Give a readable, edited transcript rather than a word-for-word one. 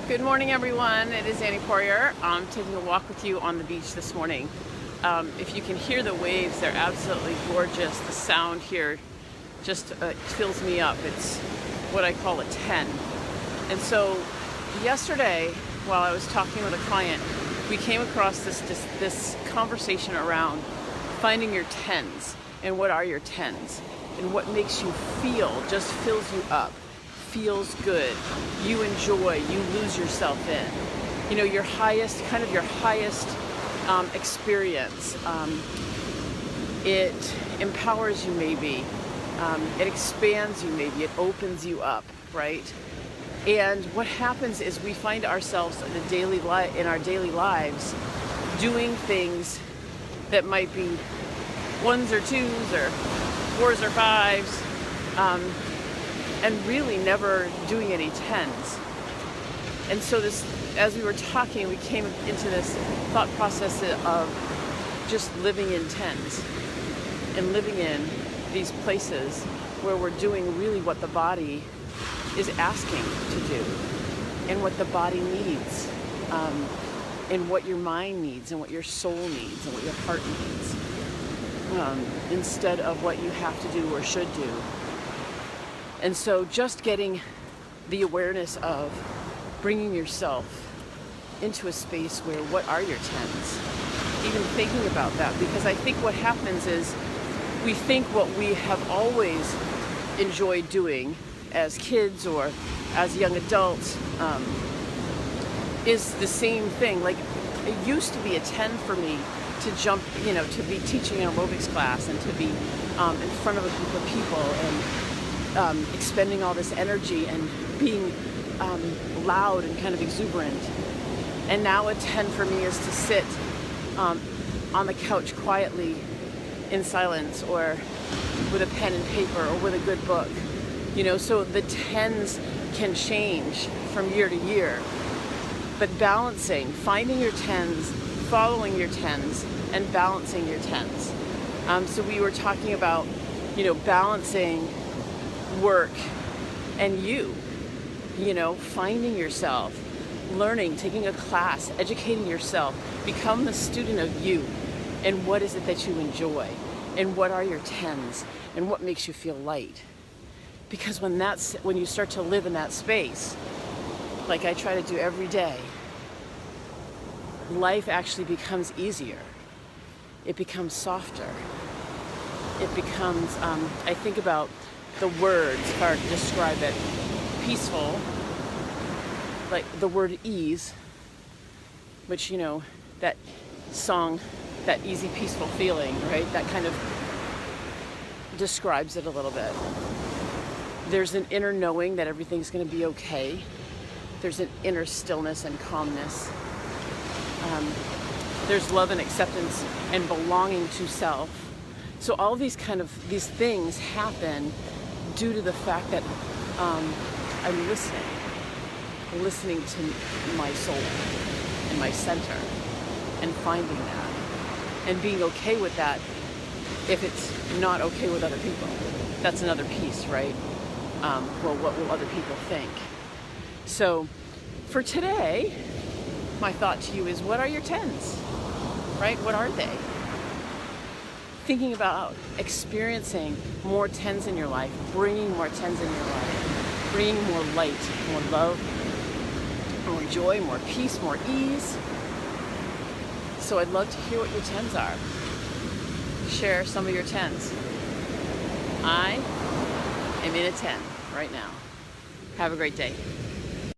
Good morning, everyone. It is Annie Poirier. I'm taking a walk with you on the beach this morning. If you can hear the waves, they're absolutely gorgeous. The sound here just fills me up. It's what I call a 10. And so yesterday, while I was talking with a client, we came across this conversation around finding your 10's and what are your 10's and what makes you feel, just fills you up. Feels good, you enjoy, you lose yourself in. You know, your highest experience. It empowers you maybe, it expands you maybe, it opens you up, right? And what happens is we find ourselves in our daily lives doing things that might be ones or twos or fours or fives, and really never doing any 10's. And so as we were talking, we came into this thought process of just living in 10's and living in these places where we're doing really what the body is asking to do and what the body needs, and what your mind needs and what your soul needs and what your heart needs, instead of what you have to do or should do. And so just getting the awareness of bringing yourself into a space where what are your 10's? Even thinking about that, because I think what happens is we think what we have always enjoyed doing as kids or as young adults is the same thing. Like, it used to be a 10 for me to jump, to be teaching an aerobics class and to be in front of a group of people and expending all this energy and being loud and kind of exuberant. And now a 10 for me is to sit on the couch quietly in silence or with a pen and paper or with a good book. So the 10's can change from year to year. But finding your 10's, following your 10's, and balancing your 10's. So we were talking about, balancing work and finding yourself, learning, taking a class, educating yourself, become the student of you, and what is it that you enjoy, and what are your 10's, and what makes you feel light. Because when you start to live in that space, like I try to do every day, life actually becomes easier. It becomes softer. It becomes, I think about the words, if I were to describe it, peaceful, like the word ease, which, that song, that easy, peaceful feeling, right? That kind of describes it a little bit. There's an inner knowing that everything's going to be okay. There's an inner stillness and calmness. There's love and acceptance and belonging to self. So all these things happen due to the fact that I'm listening to my soul and my center and finding that and being okay with that if it's not okay with other people. That's another piece, right? Well, what will other people think? So for today, my thought to you is, what are your 10's, right? What are they? Thinking about experiencing more 10's in your life, bringing more 10's in your life, bringing more light, more love, more joy, more peace, more ease. So I'd love to hear what your 10's are. Share some of your 10's. I am in a 10 right now. Have a great day.